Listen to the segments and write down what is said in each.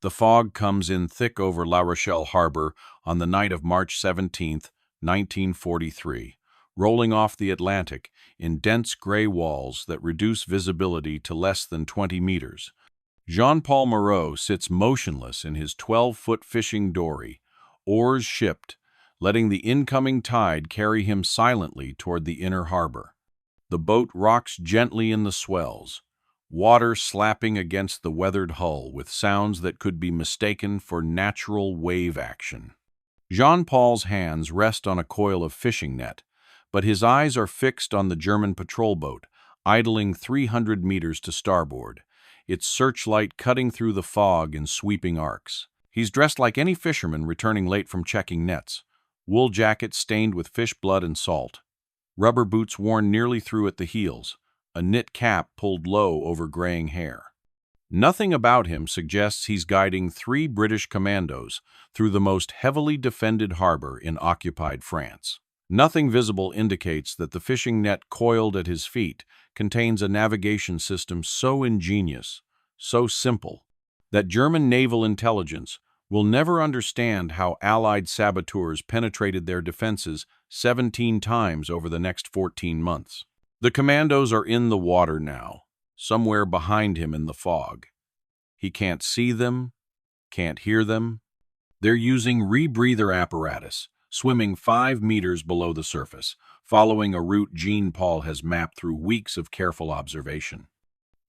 The fog comes in thick over La Rochelle harbor on the night of March 17, 1943, rolling off the Atlantic in dense gray walls that reduce visibility to less than 20 meters. Jean-Paul Moreau sits motionless in his 12-foot fishing dory, oars shipped, letting the incoming tide carry him silently toward the inner harbor. The boat rocks gently in the swells, water slapping against the weathered hull with sounds that could be mistaken for natural wave action. Jean-Paul's hands rest on a coil of fishing net, but his eyes are fixed on the German patrol boat, idling 300 meters to starboard, its searchlight cutting through the fog in sweeping arcs. He's dressed like any fisherman returning late from checking nets, wool jacket stained with fish blood and salt, rubber boots worn nearly through at the heels, a knit cap pulled low over graying hair. Nothing about him suggests he's guiding 3 British commandos through the most heavily defended harbor in occupied France. Nothing visible indicates that the fishing net coiled at his feet contains a navigation system so ingenious, so simple, that German naval intelligence will never understand how Allied saboteurs penetrated their defenses 17 times over the next 14 months. The commandos are in the water now, somewhere behind him in the fog. He can't see them, can't hear them. They're using rebreather apparatus, swimming 5 meters below the surface, following a route Jean-Paul has mapped through weeks of careful observation.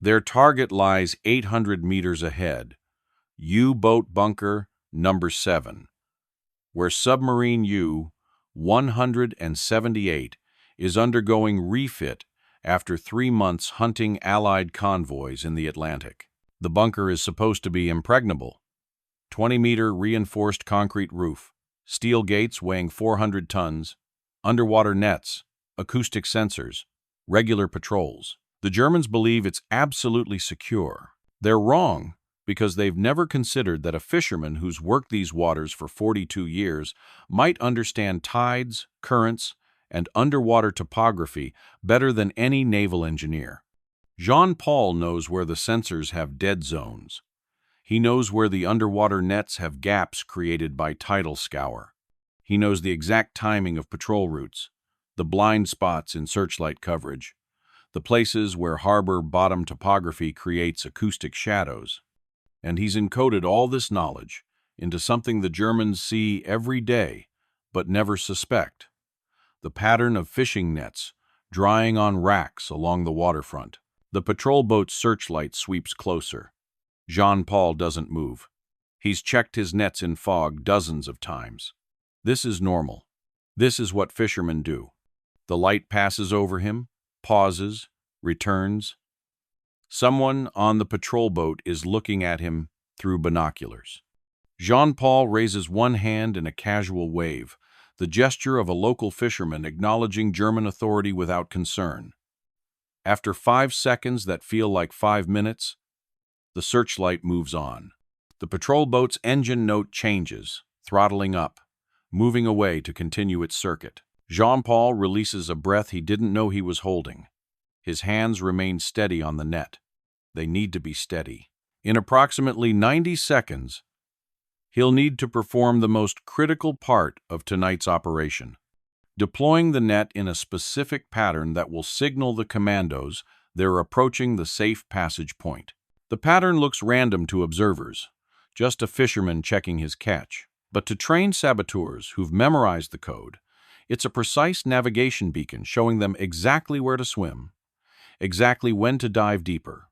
Their target lies 800 meters ahead, U-boat bunker number 7, where submarine U-178 is undergoing refit after 3 months hunting Allied convoys in the Atlantic. The bunker is supposed to be impregnable. 20-meter reinforced concrete roof, steel gates weighing 400 tons, underwater nets, acoustic sensors, regular patrols. The Germans believe it's absolutely secure. They're wrong because they've never considered that a fisherman who's worked these waters for 42 years might understand tides, currents, and underwater topography better than any naval engineer. Jean-Paul knows where the sensors have dead zones. He knows where the underwater nets have gaps created by tidal scour. He knows the exact timing of patrol routes, the blind spots in searchlight coverage, the places where harbor bottom topography creates acoustic shadows. And he's encoded all this knowledge into something the Germans see every day but never suspect: the pattern of fishing nets drying on racks along the waterfront. The patrol boat's searchlight sweeps closer. Jean-Paul doesn't move. He's checked his nets in fog dozens of times. This is normal. This is what fishermen do. The light passes over him, pauses, returns. Someone on the patrol boat is looking at him through binoculars. Jean-Paul raises one hand in a casual wave, the gesture of a local fisherman acknowledging German authority without concern. After 5 seconds that feel like 5 minutes, the searchlight moves on. The patrol boat's engine note changes, throttling up, moving away to continue its circuit. Jean-Paul releases a breath he didn't know he was holding. His hands remain steady on the net. They need to be steady. In approximately 90 seconds, he'll need to perform the most critical part of tonight's operation: deploying the net in a specific pattern that will signal the commandos they're approaching the safe passage point. The pattern looks random to observers, just a fisherman checking his catch. But to trained saboteurs who've memorized the code, it's a precise navigation beacon showing them exactly where to swim, exactly when to dive deeper,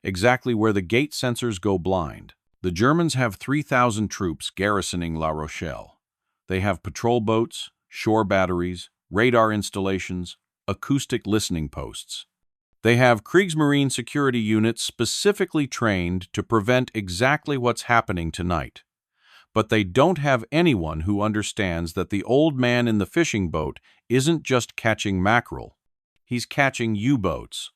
exactly where the gate sensors go blind. The Germans have 3,000 troops garrisoning La Rochelle. They have patrol boats, shore batteries, radar installations, acoustic listening posts. They have Kriegsmarine security units specifically trained to prevent exactly what's happening tonight. But they don't have anyone who understands that the old man in the fishing boat isn't just catching mackerel. He's catching U-boats.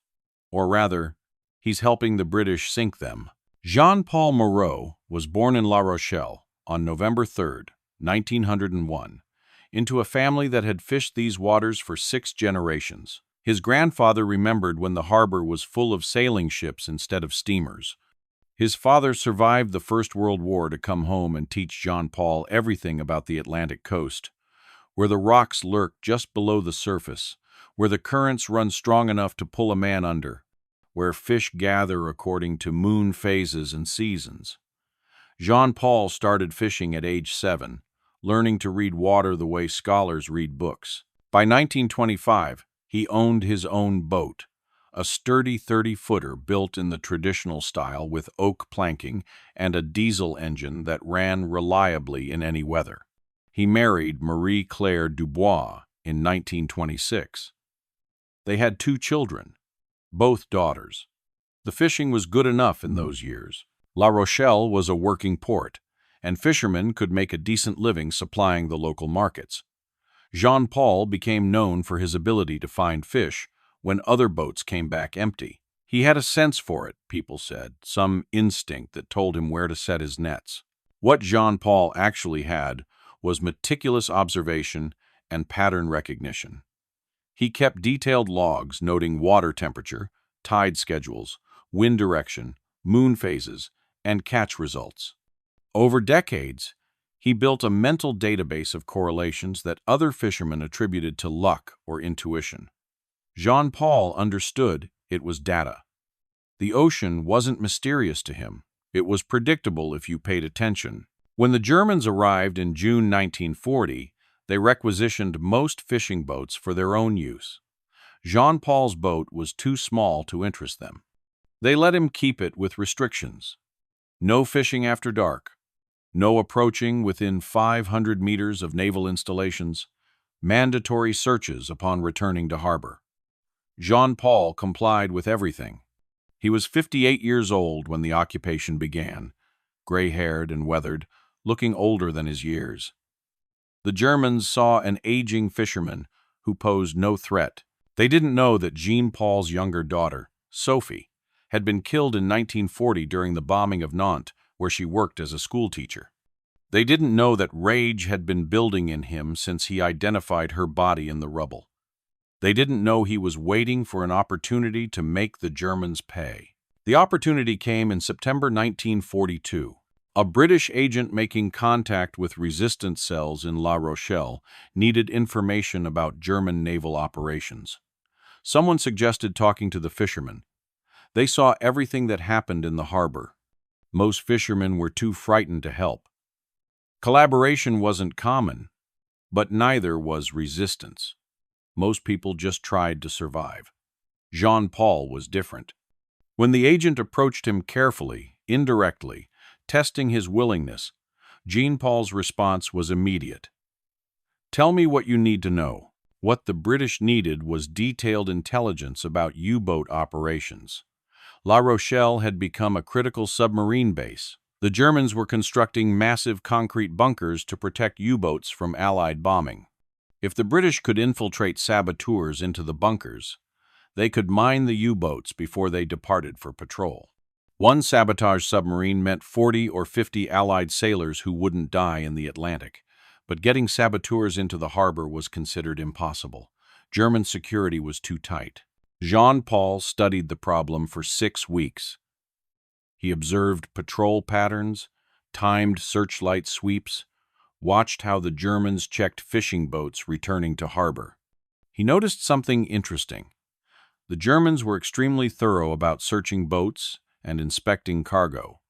Or rather, he's helping the British sink them. Jean-Paul Moreau was born in La Rochelle on November 3, 1901, into a family that had fished these waters for 6 generations. His grandfather remembered when the harbor was full of sailing ships instead of steamers. His father survived the First World War to come home and teach Jean Paul everything about the Atlantic coast, where the rocks lurk just below the surface, where the currents run strong enough to pull a man under, where fish gather according to moon phases and seasons. Jean Paul started fishing at age 7, learning to read water the way scholars read books. By 1925, he owned his own boat, a sturdy 30-footer built in the traditional style with oak planking and a diesel engine that ran reliably in any weather. He married Marie Claire Dubois in 1926. They had 2 children, both daughters. The fishing was good enough in those years. La Rochelle was a working port, and fishermen could make a decent living supplying the local markets. Jean Paul became known for his ability to find fish when other boats came back empty. He had a sense for it, people said, some instinct that told him where to set his nets. What Jean Paul actually had was meticulous observation and pattern recognition. He kept detailed logs noting water temperature, tide schedules, wind direction, moon phases, and catch results. Over decades, he built a mental database of correlations that other fishermen attributed to luck or intuition. Jean Paul understood it was data. The ocean wasn't mysterious to him. It was predictable if you paid attention. When the Germans arrived in June 1940, they requisitioned most fishing boats for their own use. Jean Paul's boat was too small to interest them. They let him keep it with restrictions. No fishing after dark, no approaching within 500 meters of naval installations, mandatory searches upon returning to harbor. Jean Paul complied with everything. He was 58 years old when the occupation began, gray-haired and weathered, looking older than his years. The Germans saw an aging fisherman who posed no threat. They didn't know that Jean Paul's younger daughter, Sophie, had been killed in 1940 during the bombing of Nantes, where she worked as a schoolteacher. They didn't know that rage had been building in him since he identified her body in the rubble. They didn't know he was waiting for an opportunity to make the Germans pay. The opportunity came in September 1942. A British agent making contact with resistance cells in La Rochelle needed information about German naval operations. Someone suggested talking to the fishermen. They saw everything that happened in the harbor. Most fishermen were too frightened to help. Collaboration wasn't common, but neither was resistance. Most people just tried to survive. Jean Paul was different. When the agent approached him carefully, indirectly, testing his willingness, Jean Paul's response was immediate. "Tell me what you need to know." What the British needed was detailed intelligence about U-boat operations. La Rochelle had become a critical submarine base. The Germans were constructing massive concrete bunkers to protect U-boats from Allied bombing. If the British could infiltrate saboteurs into the bunkers, they could mine the U-boats before they departed for patrol. One sabotage submarine meant 40 or 50 Allied sailors who wouldn't die in the Atlantic, but getting saboteurs into the harbor was considered impossible. German security was too tight. Jean Paul studied the problem for 6 weeks. He observed patrol patterns, timed searchlight sweeps, watched how the Germans checked fishing boats returning to harbor. He noticed something interesting. The Germans were extremely thorough about searching boats and inspecting cargo,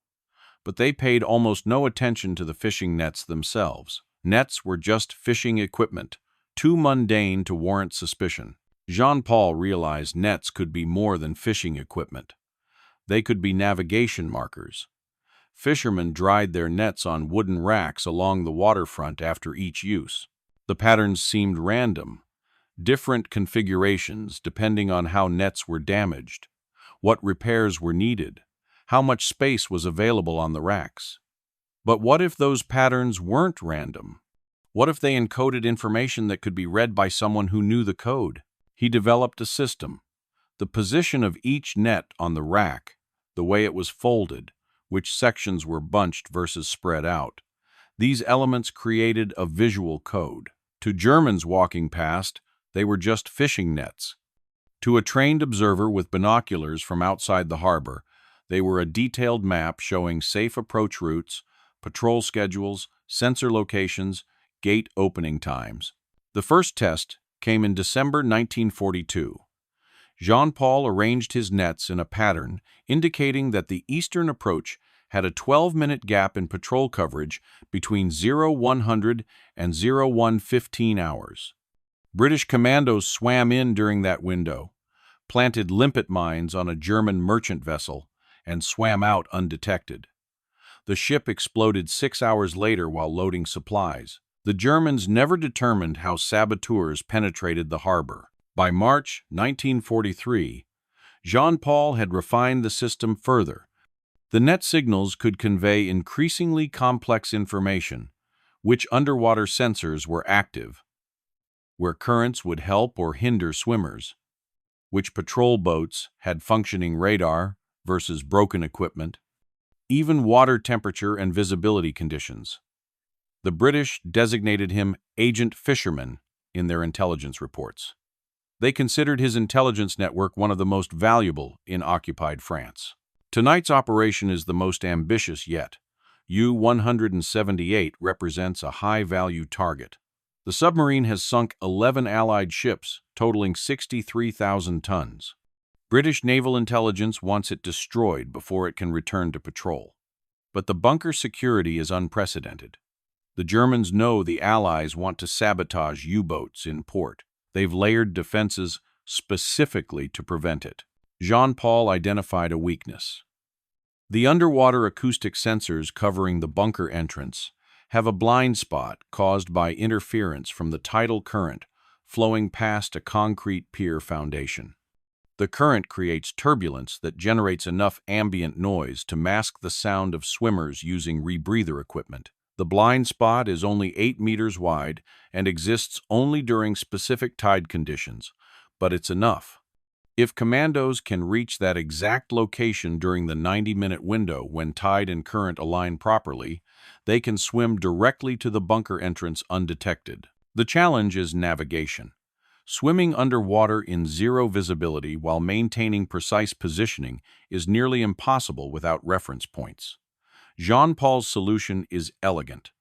but they paid almost no attention to the fishing nets themselves. Nets were just fishing equipment, too mundane to warrant suspicion. Jean Paul realized nets could be more than fishing equipment. They could be navigation markers. Fishermen dried their nets on wooden racks along the waterfront after each use. The patterns seemed random, different configurations depending on how nets were damaged, what repairs were needed, how much space was available on the racks. But what if those patterns weren't random? What if they encoded information that could be read by someone who knew the code? He developed a system. The position of each net on the rack, the way it was folded, which sections were bunched versus spread out. These elements created a visual code. To Germans walking past, they were just fishing nets. To a trained observer with binoculars from outside the harbor, They were a detailed map showing safe approach routes, patrol schedules, sensor locations, gate opening times. The first test came in December 1942. Jean-Paul arranged his nets in a pattern indicating that the eastern approach had a 12-minute gap in patrol coverage between 0100 and 0115 hours. British commandos swam in during that window, planted limpet mines on a German merchant vessel, and swam out undetected. The ship exploded 6 hours later while loading supplies. The Germans never determined how saboteurs penetrated the harbor. By March 1943, Jean-Paul had refined the system further. The net signals could convey increasingly complex information, which underwater sensors were active, where currents would help or hinder swimmers, which patrol boats had functioning radar versus broken equipment, even water temperature and visibility conditions. The British designated him Agent Fisherman in their intelligence reports. They considered his intelligence network one of the most valuable in occupied France. Tonight's operation is the most ambitious yet. U-178 represents a high-value target. The submarine has sunk 11 Allied ships, totaling 63,000 tons. British naval intelligence wants it destroyed before it can return to patrol. But the bunker security is unprecedented. The Germans know the Allies want to sabotage U-boats in port. They've layered defenses specifically to prevent it. Jean-Paul identified a weakness. The underwater acoustic sensors covering the bunker entrance have a blind spot caused by interference from the tidal current flowing past a concrete pier foundation. The current creates turbulence that generates enough ambient noise to mask the sound of swimmers using rebreather equipment. The blind spot is only 8 meters wide and exists only during specific tide conditions, but it's enough. If commandos can reach that exact location during the 90-minute window when tide and current align properly, they can swim directly to the bunker entrance undetected. The challenge is navigation. Swimming underwater in zero visibility while maintaining precise positioning is nearly impossible without reference points. Jean-Paul's solution is elegant.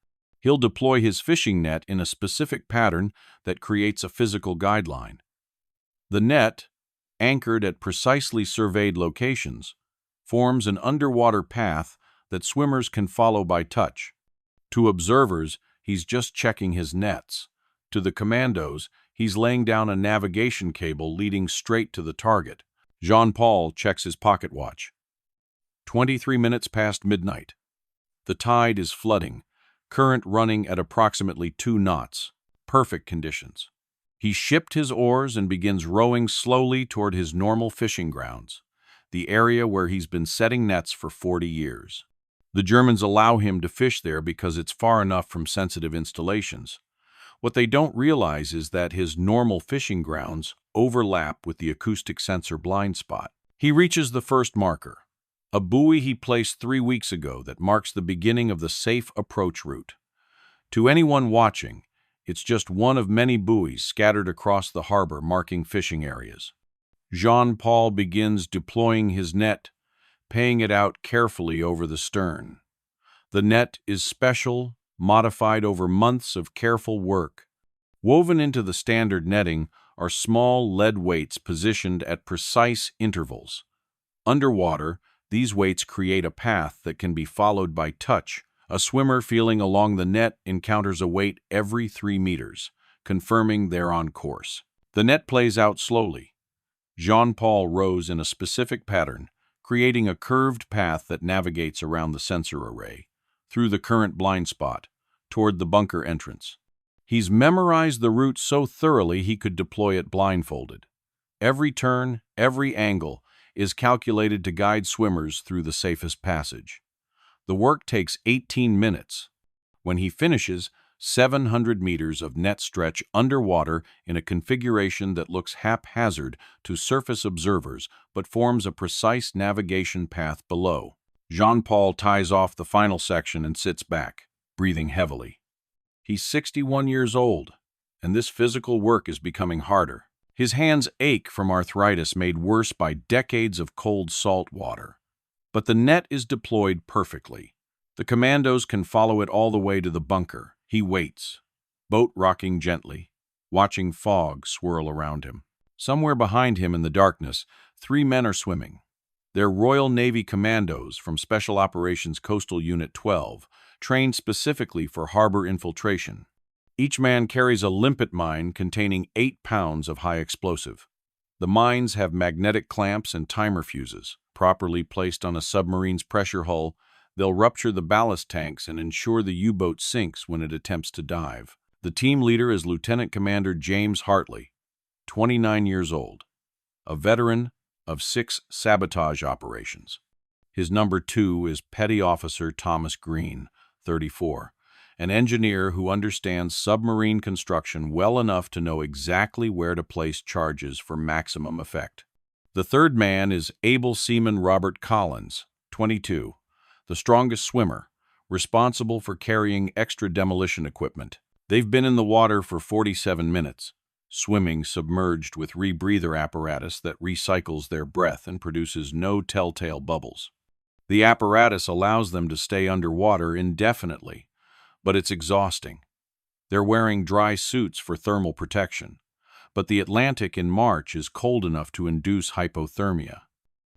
He'll deploy his fishing net in a specific pattern that creates a physical guideline. The net, anchored at precisely surveyed locations, forms an underwater path that swimmers can follow by touch. To observers, he's just checking his nets. To the commandos, he's laying down a navigation cable leading straight to the target. Jean-Paul checks his pocket watch. 23 minutes past midnight. The tide is flooding, current running at approximately 2 knots. Perfect conditions. He shipped his oars and begins rowing slowly toward his normal fishing grounds, the area where he's been setting nets for 40 years. The Germans allow him to fish there because it's far enough from sensitive installations. What they don't realize is that his normal fishing grounds overlap with the acoustic sensor blind spot. He reaches the first marker, a buoy he placed 3 weeks ago that marks the beginning of the safe approach route. To anyone watching, it's just one of many buoys scattered across the harbor marking fishing areas. Jean-Paul begins deploying his net, paying it out carefully over the stern. The net is special, modified over months of careful work. Woven into the standard netting are small lead weights positioned at precise intervals. Underwater, these weights create a path that can be followed by touch. A swimmer feeling along the net encounters a weight every 3 meters, confirming they're on course. The net plays out slowly. Jean-Paul rows in a specific pattern, creating a curved path that navigates around the sensor array, through the current blind spot, toward the bunker entrance. He's memorized the route so thoroughly he could deploy it blindfolded. Every turn, every angle is calculated to guide swimmers through the safest passage. The work takes 18 minutes. When he finishes, 700 meters of net stretch underwater in a configuration that looks haphazard to surface observers but forms a precise navigation path below. Jean-Paul ties off the final section and sits back, breathing heavily. He's 61 years old, and this physical work is becoming harder. His hands ache from arthritis made worse by decades of cold salt water. But the net is deployed perfectly. The commandos can follow it all the way to the bunker. He waits, boat rocking gently, watching fog swirl around him. Somewhere behind him in the darkness, 3 men are swimming. They're Royal Navy commandos from Special Operations Coastal Unit 12, trained specifically for harbor infiltration. Each man carries a limpet mine containing 8 pounds of high explosive. The mines have magnetic clamps and timer fuses. Properly placed on a submarine's pressure hull, they'll rupture the ballast tanks and ensure the U-boat sinks when it attempts to dive. The team leader is Lieutenant Commander James Hartley, 29 years old, a veteran of 6 sabotage operations. His number 2 is Petty Officer Thomas Green, 34, an engineer who understands submarine construction well enough to know exactly where to place charges for maximum effect. The third man is able seaman Robert Collins, 22, the strongest swimmer, responsible for carrying extra demolition equipment. They've been in the water for 47 minutes, swimming submerged with rebreather apparatus that recycles their breath and produces no telltale bubbles. The apparatus allows them to stay underwater indefinitely, but it's exhausting. They're wearing dry suits for thermal protection, but the Atlantic in March is cold enough to induce hypothermia.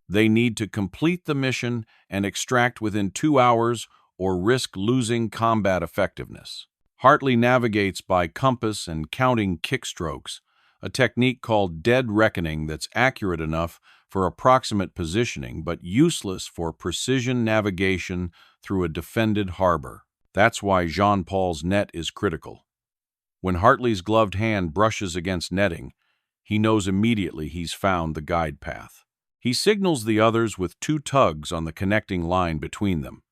They need to complete the mission and extract within 2 hours or risk losing combat effectiveness. Hartley navigates by compass and counting kickstrokes, a technique called dead reckoning that's accurate enough for approximate positioning but useless for precision navigation through a defended harbor. That's why Jean-Paul's net is critical. When Hartley's gloved hand brushes against netting, he knows immediately he's found the guide path. He signals the others with 2 tugs on the connecting line between them.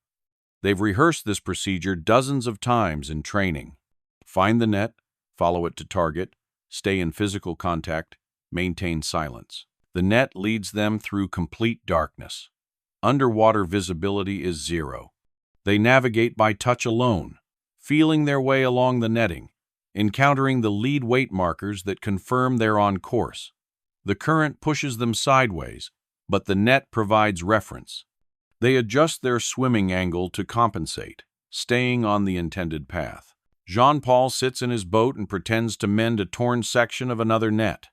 They've rehearsed this procedure dozens of times in training. Find the net, follow it to target, stay in physical contact, maintain silence. The net leads them through complete darkness. Underwater visibility is 0. They navigate by touch alone, feeling their way along the netting, encountering the lead weight markers that confirm they're on course. The current pushes them sideways, but the net provides reference. They adjust their swimming angle to compensate, staying on the intended path. Jean-Paul sits in his boat and pretends to mend a torn section of another net.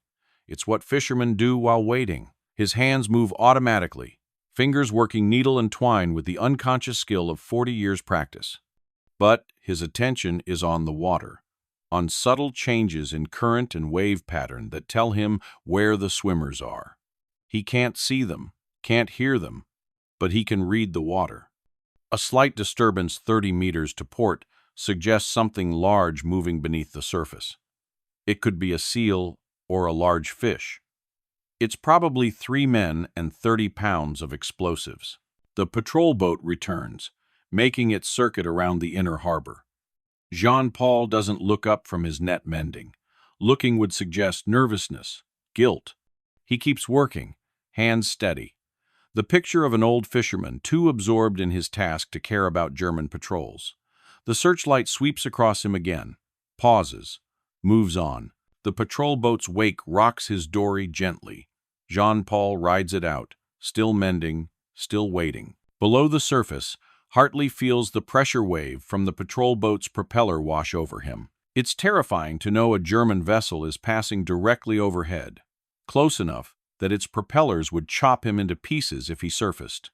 It's what fishermen do while waiting. His hands move automatically, fingers working needle and twine with the unconscious skill of 40 years' practice. But his attention is on the water, on subtle changes in current and wave pattern that tell him where the swimmers are. He can't see them, can't hear them, but he can read the water. A slight disturbance 30 meters to port suggests something large moving beneath the surface. It could be a seal or a large fish. It's probably 3 men and 30 pounds of explosives. The patrol boat returns, making its circuit around the inner harbor. Jean-Paul doesn't look up from his net mending. Looking would suggest nervousness, guilt. He keeps working, hands steady. The picture of an old fisherman, too absorbed in his task to care about German patrols. The searchlight sweeps across him again, pauses, moves on. The patrol boat's wake rocks his dory gently. Jean-Paul rides it out, still mending, still waiting. Below the surface, Hartley feels the pressure wave from the patrol boat's propeller wash over him. It's terrifying to know a German vessel is passing directly overhead, close enough that its propellers would chop him into pieces if he surfaced.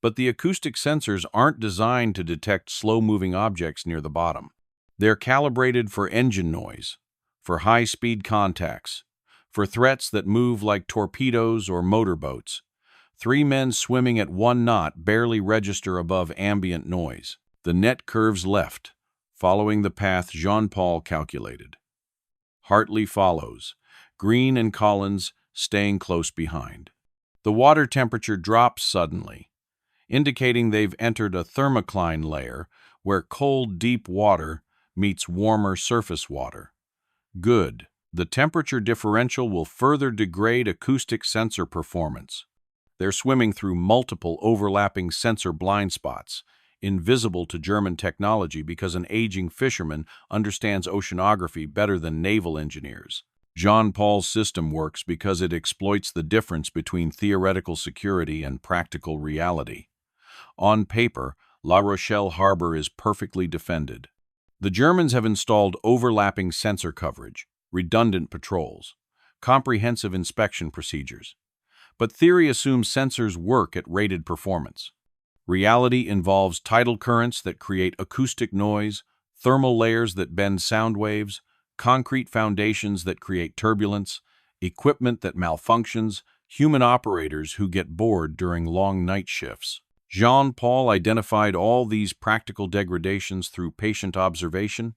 But the acoustic sensors aren't designed to detect slow-moving objects near the bottom. They're calibrated for engine noise, for high-speed contacts, for threats that move like torpedoes or motorboats. 3 men swimming at 1 knot barely register above ambient noise. The net curves left, following the path Jean-Paul calculated. Hartley follows, Green and Collins staying close behind. The water temperature drops suddenly, indicating they've entered a thermocline layer where cold, deep water meets warmer surface water. Good. The temperature differential will further degrade acoustic sensor performance. They're swimming through multiple overlapping sensor blind spots, invisible to German technology because an aging fisherman understands oceanography better than naval engineers. Jean-Paul's system works because it exploits the difference between theoretical security and practical reality. On paper, La Rochelle harbor is perfectly defended. The Germans have installed overlapping sensor coverage, redundant patrols, comprehensive inspection procedures. But theory assumes sensors work at rated performance. Reality involves tidal currents that create acoustic noise, thermal layers that bend sound waves, concrete foundations that create turbulence, equipment that malfunctions, human operators who get bored during long night shifts. Jean-Paul identified all these practical degradations through patient observation,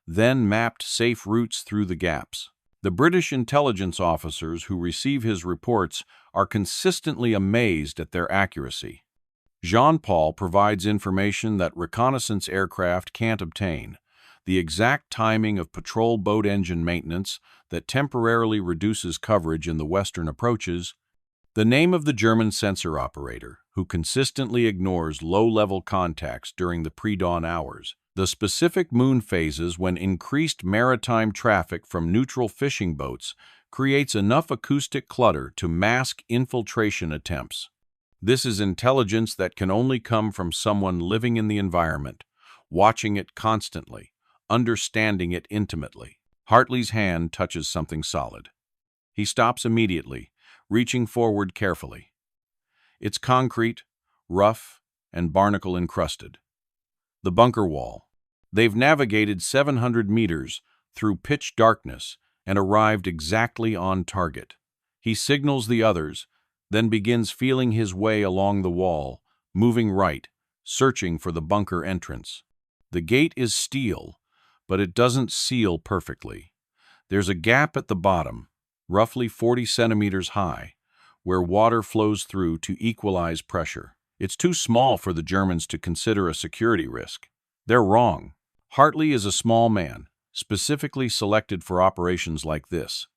then mapped safe routes through the gaps. The British intelligence officers who receive his reports are consistently amazed at their accuracy. Jean-Paul provides information that reconnaissance aircraft can't obtain, the exact timing of patrol boat engine maintenance that temporarily reduces coverage in the western approaches, the name of the German sensor operator who consistently ignores low-level contacts during the pre-dawn hours, the specific moon phases when increased maritime traffic from neutral fishing boats creates enough acoustic clutter to mask infiltration attempts. This is intelligence that can only come from someone living in the environment, watching it constantly, understanding it intimately. Hartley's hand touches something solid. He stops immediately, reaching forward carefully. It's concrete, rough, and barnacle-encrusted. The bunker wall. They've navigated 700 meters through pitch darkness and arrived exactly on target. He signals the others, then begins feeling his way along the wall, moving right, searching for the bunker entrance. The gate is steel, but it doesn't seal perfectly. There's a gap at the bottom, roughly 40 centimeters high, where water flows through to equalize pressure. It's too small for the Germans to consider a security risk. They're wrong. Hartley is a small man, specifically selected for operations like this.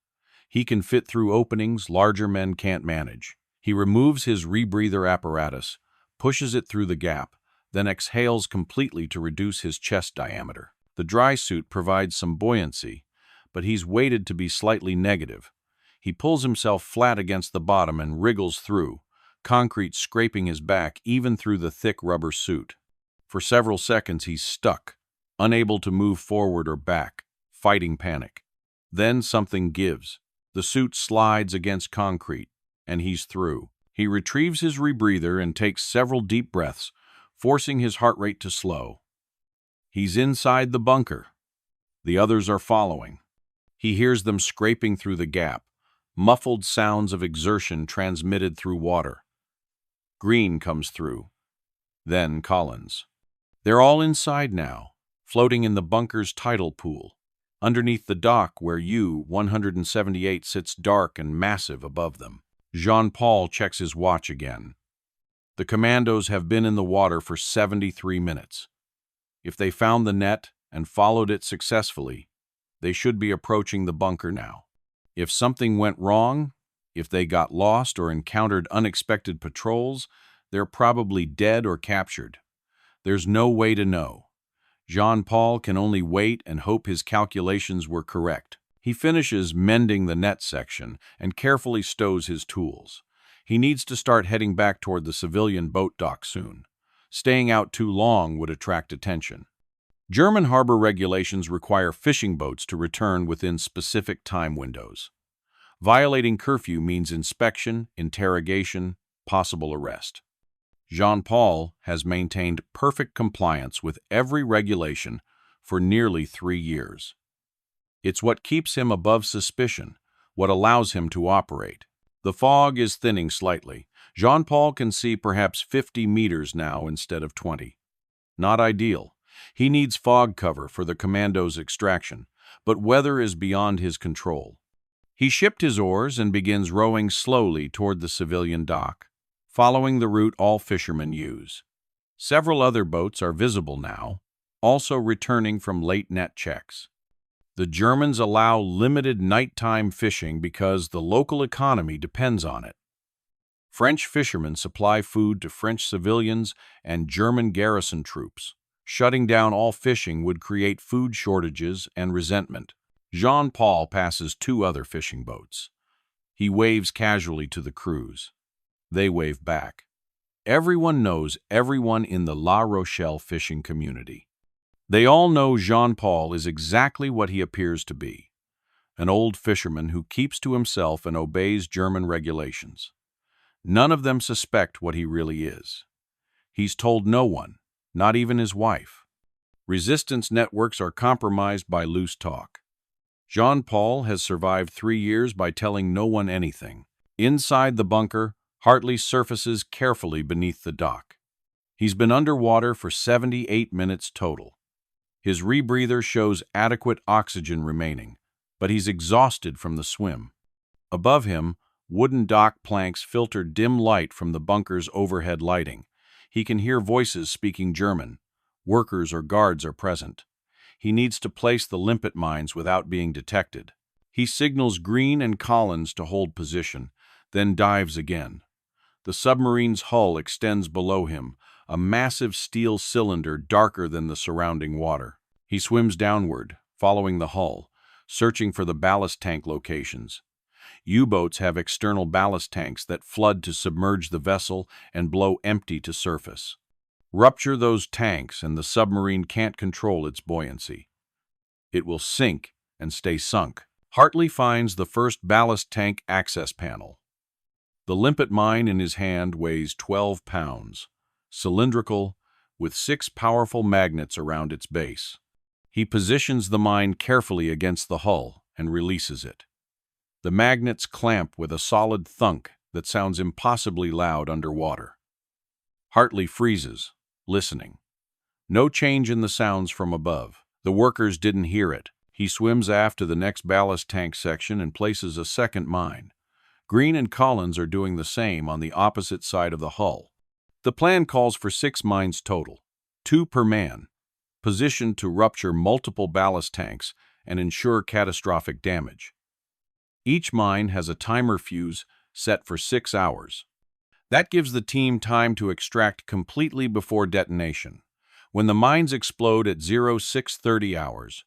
He can fit through openings larger men can't manage. He removes his rebreather apparatus, pushes it through the gap, then exhales completely to reduce his chest diameter. The dry suit provides some buoyancy, but he's weighted to be slightly negative. He pulls himself flat against the bottom and wriggles through, concrete scraping his back even through the thick rubber suit. For several seconds he's stuck, unable to move forward or back, fighting panic. Then something gives. The suit slides against concrete, and he's through. He retrieves his rebreather and takes several deep breaths, forcing his heart rate to slow. He's inside the bunker. The others are following. He hears them scraping through the gap, muffled sounds of exertion transmitted through water. Green comes through, then Collins. They're all inside now, floating in the bunker's tidal pool, underneath the dock where U-178 sits dark and massive above them. Jean-Paul checks his watch again. The commandos have been in the water for 73 minutes. If they found the net and followed it successfully, they should be approaching the bunker now. If something went wrong, if they got lost or encountered unexpected patrols, they're probably dead or captured. There's no way to know. Jean-Paul can only wait and hope his calculations were correct. He finishes mending the net section and carefully stows his tools. He needs to start heading back toward the civilian boat dock soon. Staying out too long would attract attention. German harbor regulations require fishing boats to return within specific time windows. Violating curfew means inspection, interrogation, possible arrest. Jean-Paul has maintained perfect compliance with every regulation for nearly 3 years. It's what keeps him above suspicion, what allows him to operate. The fog is thinning slightly. Jean-Paul can see perhaps 50 meters now instead of 20. Not ideal. He needs fog cover for the commando's extraction, but weather is beyond his control. He shipped his oars and begins rowing slowly toward the civilian dock, following the route all fishermen use. Several other boats are visible now, also returning from late net checks. The Germans allow limited nighttime fishing because the local economy depends on it. French fishermen supply food to French civilians and German garrison troops. Shutting down all fishing would create food shortages and resentment. Jean-Paul passes 2 other fishing boats. He waves casually to the crews. They wave back. Everyone knows everyone in the La Rochelle fishing community. They all know Jean-Paul is exactly what he appears to be, an old fisherman who keeps to himself and obeys German regulations. None of them suspect what he really is. He's told no one, not even his wife. Resistance networks are compromised by loose talk. Jean-Paul has survived 3 years by telling no one anything. Inside the bunker, Hartley surfaces carefully beneath the dock. He's been underwater for 78 minutes total. His rebreather shows adequate oxygen remaining, but he's exhausted from the swim. Above him, wooden dock planks filter dim light from the bunker's overhead lighting. He can hear voices speaking German. Workers or guards are present. He needs to place the limpet mines without being detected. He signals Green and Collins to hold position, then dives again. The submarine's hull extends below him, a massive steel cylinder darker than the surrounding water. He swims downward, following the hull, searching for the ballast tank locations. U-boats have external ballast tanks that flood to submerge the vessel and blow empty to surface. Rupture those tanks and the submarine can't control its buoyancy. It will sink and stay sunk. Hartley finds the first ballast tank access panel. The limpet mine in his hand weighs 12 pounds, cylindrical, with 6 powerful magnets around its base. He positions the mine carefully against the hull and releases it. The magnets clamp with a solid thunk that sounds impossibly loud underwater. Hartley freezes, listening. No change in the sounds from above. The workers didn't hear it. He swims aft to the next ballast tank section and places a second mine. Green and Collins are doing the same on the opposite side of the hull. The plan calls for 6 mines total, 2 per man, positioned to rupture multiple ballast tanks and ensure catastrophic damage. Each mine has a timer fuse set for 6 hours. That gives the team time to extract completely before detonation. When the mines explode at 0630 hours,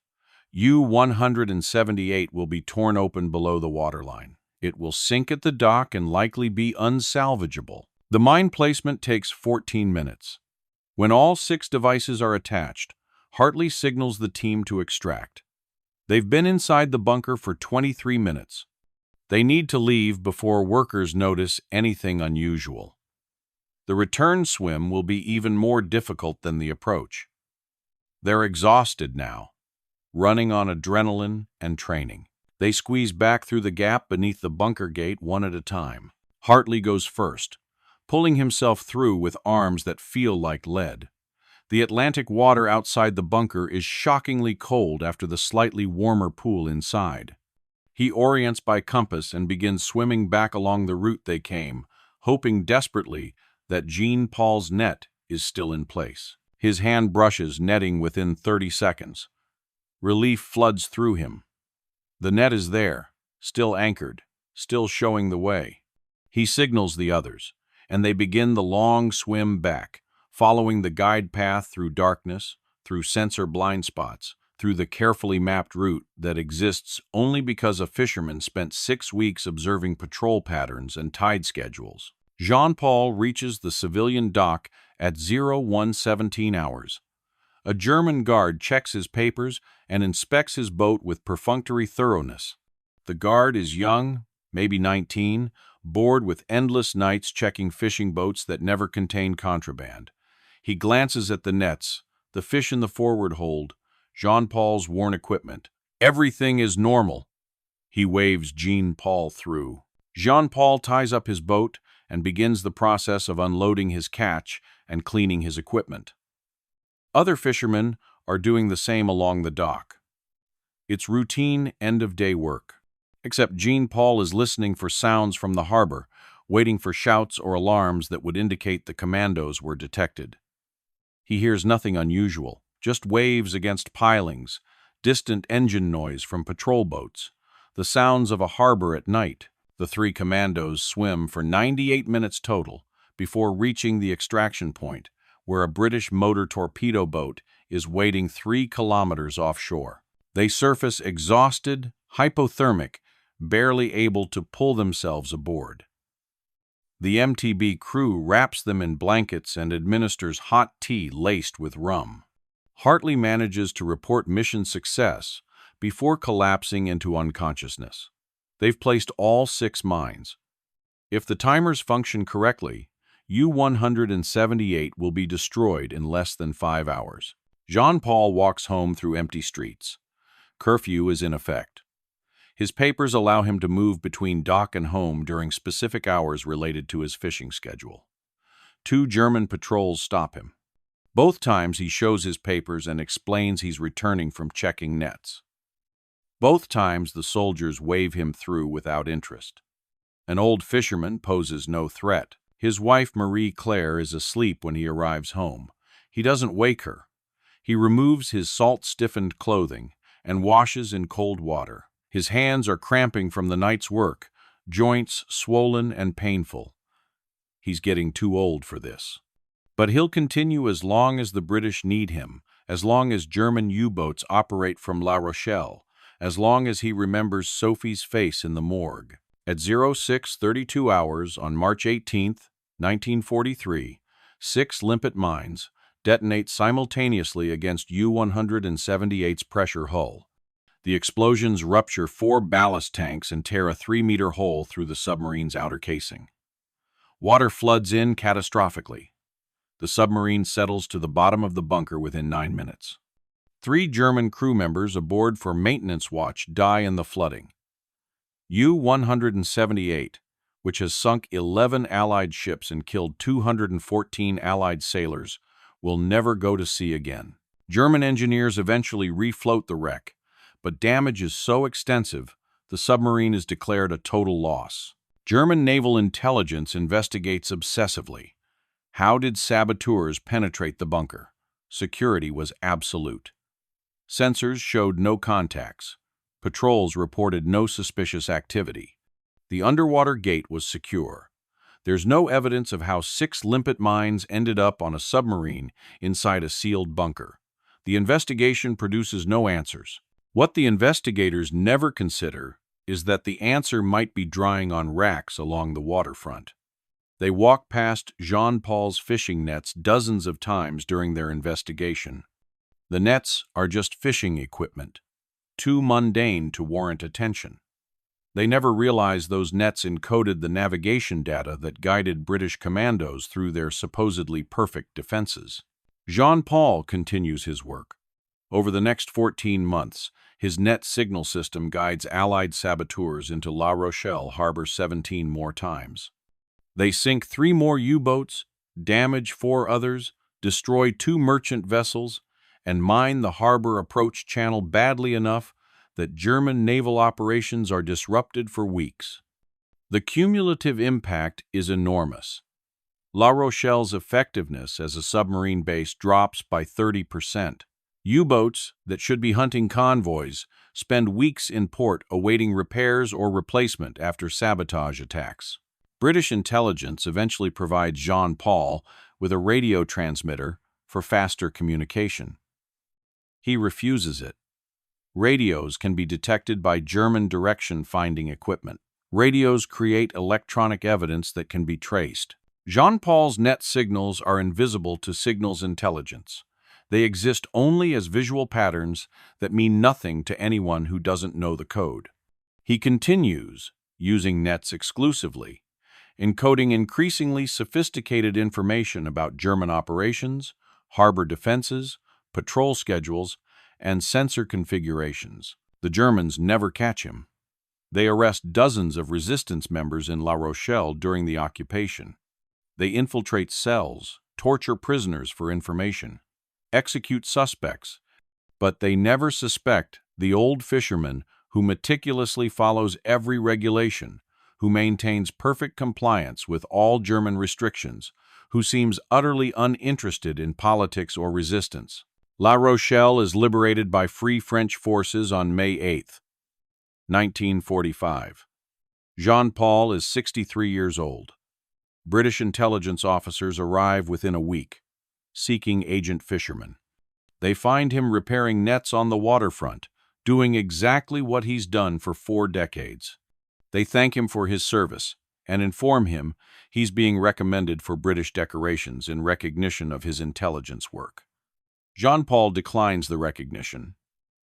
U-178 will be torn open below the waterline. It will sink at the dock and likely be unsalvageable. The mine placement takes 14 minutes. When all 6 devices are attached, Hartley signals the team to extract. They've been inside the bunker for 23 minutes. They need to leave before workers notice anything unusual. The return swim will be even more difficult than the approach. They're exhausted now, running on adrenaline and training. They squeeze back through the gap beneath the bunker gate one at a time. Hartley goes first, pulling himself through with arms that feel like lead. The Atlantic water outside the bunker is shockingly cold after the slightly warmer pool inside. He orients by compass and begins swimming back along the route they came, hoping desperately that Jean-Paul's net is still in place. His hand brushes netting within 30 seconds. Relief floods through him. The net is there, still anchored, still showing the way. He signals the others, and they begin the long swim back, following the guide path through darkness, through sensor blind spots, through the carefully mapped route that exists only because a fisherman spent 6 weeks observing patrol patterns and tide schedules. Jean-Paul reaches the civilian dock at 0117 hours. A German guard checks his papers and inspects his boat with perfunctory thoroughness. The guard is young, maybe 19, bored with endless nights checking fishing boats that never contain contraband. He glances at the nets, the fish in the forward hold, Jean-Paul's worn equipment. Everything is normal. He waves Jean-Paul through. Jean-Paul ties up his boat and begins the process of unloading his catch and cleaning his equipment. Other fishermen are doing the same along the dock. It's routine end-of-day work, except Jean-Paul is listening for sounds from the harbor, waiting for shouts or alarms that would indicate the commandos were detected. He hears nothing unusual, just waves against pilings, distant engine noise from patrol boats, the sounds of a harbor at night. The 3 commandos swim for 98 minutes total before reaching the extraction point, where a British motor torpedo boat is waiting 3 kilometers offshore. They surface exhausted, hypothermic, barely able to pull themselves aboard. The MTB crew wraps them in blankets and administers hot tea laced with rum. Hartley manages to report mission success before collapsing into unconsciousness. They've placed all 6 mines. If the timers function correctly, U-178 will be destroyed in less than 5 hours. Jean-Paul walks home through empty streets. Curfew is in effect. His papers allow him to move between dock and home during specific hours related to his fishing schedule. 2 German patrols stop him. Both times he shows his papers and explains he's returning from checking nets. Both times the soldiers wave him through without interest. An old fisherman poses no threat. His wife Marie-Claire is asleep when he arrives home. He doesn't wake her. He removes his salt-stiffened clothing and washes in cold water. His hands are cramping from the night's work, joints swollen and painful. He's getting too old for this. But he'll continue as long as the British need him, as long as German U-boats operate from La Rochelle, as long as he remembers Sophie's face in the morgue. At 06:32 hours on March 18, 1943, 6 limpet mines detonate simultaneously against U-178's pressure hull. The explosions rupture 4 ballast tanks and tear a 3-meter hole through the submarine's outer casing. Water floods in catastrophically. The submarine settles to the bottom of the bunker within 9 minutes. 3 German crew members aboard for maintenance watch die in the flooding. U-178, which has sunk 11 Allied ships and killed 214 Allied sailors, will never go to sea again. German engineers eventually refloat the wreck, but damage is so extensive, the submarine is declared a total loss. German naval intelligence investigates obsessively. How did saboteurs penetrate the bunker? Security was absolute. Sensors showed no contacts. Patrols reported no suspicious activity. The underwater gate was secure. There's no evidence of how 6 limpet mines ended up on a submarine inside a sealed bunker. The investigation produces no answers. What the investigators never consider is that the answer might be drying on racks along the waterfront. They walk past Jean-Paul's fishing nets dozens of times during their investigation. The nets are just fishing equipment, too mundane to warrant attention. They never realize those nets encoded the navigation data that guided British commandos through their supposedly perfect defenses. Jean-Paul continues his work. Over the next 14 months, his net signal system guides Allied saboteurs into La Rochelle harbor 17 more times. They sink 3 more U-boats, damage 4 others, destroy 2 merchant vessels, and mine the harbor approach channel badly enough that German naval operations are disrupted for weeks. The cumulative impact is enormous. La Rochelle's effectiveness as a submarine base drops by 30%. U-boats that should be hunting convoys spend weeks in port awaiting repairs or replacement after sabotage attacks. British intelligence eventually provides Jean-Paul with a radio transmitter for faster communication. He refuses it. Radios can be detected by German direction-finding equipment. Radios create electronic evidence that can be traced. Jean-Paul's net signals are invisible to signals intelligence. They exist only as visual patterns that mean nothing to anyone who doesn't know the code. He continues, using nets exclusively, encoding increasingly sophisticated information about German operations, harbor defenses, patrol schedules, and sensor configurations. The Germans never catch him. They arrest dozens of resistance members in La Rochelle during the occupation. They infiltrate cells, torture prisoners for information, execute suspects, but they never suspect the old fisherman who meticulously follows every regulation, who maintains perfect compliance with all German restrictions, who seems utterly uninterested in politics or resistance. La Rochelle is liberated by Free French forces on May 8, 1945. Jean-Paul is 63 years old. British intelligence officers arrive within a week, seeking Agent Fisherman. They find him repairing nets on the waterfront, doing exactly what he's done for 4 decades. They thank him for his service, and inform him he's being recommended for British decorations in recognition of his intelligence work. Jean-Paul declines the recognition.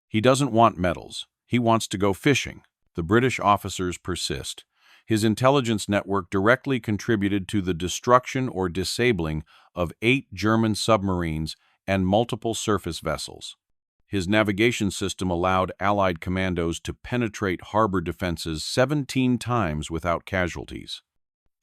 He doesn't want medals. He wants to go fishing. The British officers persist. His intelligence network directly contributed to the destruction or disabling of 8 German submarines and multiple surface vessels. His navigation system allowed Allied commandos to penetrate harbor defenses 17 times without casualties.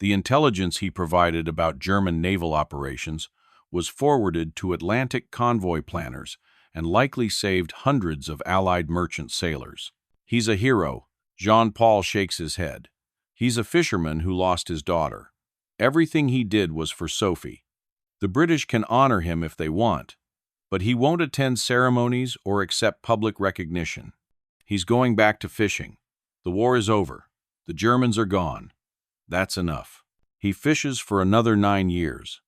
The intelligence he provided about German naval operations was forwarded to Atlantic convoy planners and likely saved hundreds of Allied merchant sailors. He's a hero. Jean-Paul shakes his head. He's a fisherman who lost his daughter. Everything he did was for Sophie. The British can honor him if they want, but he won't attend ceremonies or accept public recognition. He's going back to fishing. The war is over. The Germans are gone. That's enough. He fishes for another 9 years,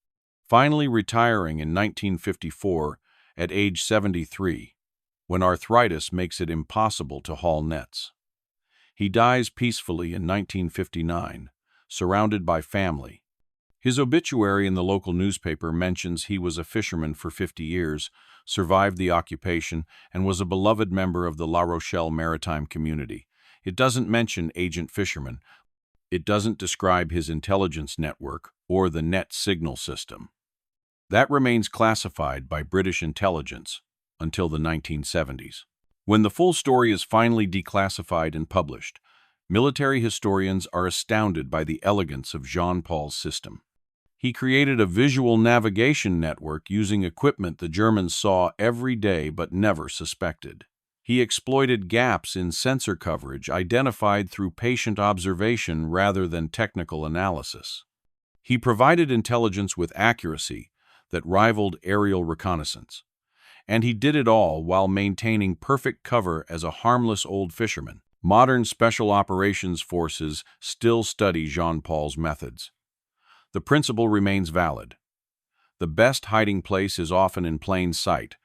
finally retiring in 1954 at age 73, when arthritis makes it impossible to haul nets. He dies peacefully in 1959, surrounded by family. His obituary in the local newspaper mentions he was a fisherman for 50 years, survived the occupation, and was a beloved member of the La Rochelle maritime community. It doesn't mention Agent Fisherman. It doesn't describe his intelligence network or the net signal system. That remains classified by British intelligence until the 1970s. When the full story is finally declassified and published, military historians are astounded by the elegance of Jean-Paul's system. He created a visual navigation network using equipment the Germans saw every day but never suspected. He exploited gaps in sensor coverage identified through patient observation rather than technical analysis. He provided intelligence with accuracy that rivaled aerial reconnaissance. And he did it all while maintaining perfect cover as a harmless old fisherman. Modern special operations forces still study Jean-Paul's methods. The principle remains valid. The best hiding place is often in plain sight,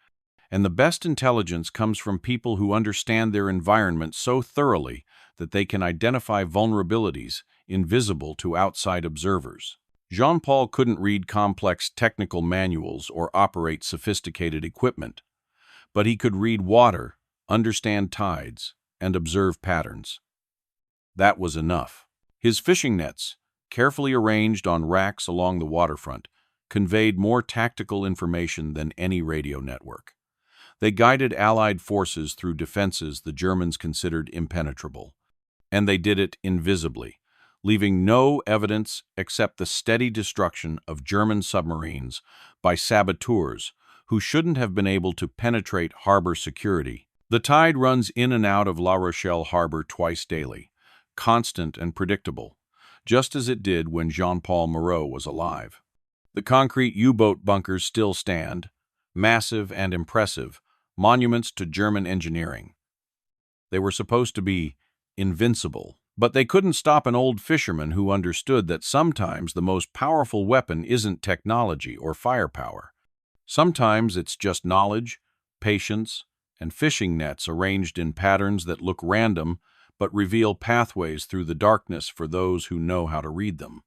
and the best intelligence comes from people who understand their environment so thoroughly that they can identify vulnerabilities invisible to outside observers. Jean-Paul couldn't read complex technical manuals or operate sophisticated equipment, but he could read water, understand tides, and observe patterns. That was enough. His fishing nets, carefully arranged on racks along the waterfront, conveyed more tactical information than any radio network. They guided Allied forces through defenses the Germans considered impenetrable, and they did it invisibly, leaving no evidence except the steady destruction of German submarines by saboteurs who shouldn't have been able to penetrate harbor security. The tide runs in and out of La Rochelle harbor twice daily, constant and predictable, just as it did when Jean-Paul Moreau was alive. The concrete U-boat bunkers still stand, massive and impressive, monuments to German engineering. They were supposed to be invincible, but they couldn't stop an old fisherman who understood that sometimes the most powerful weapon isn't technology or firepower. Sometimes it's just knowledge, patience, and fishing nets arranged in patterns that look random but reveal pathways through the darkness for those who know how to read them.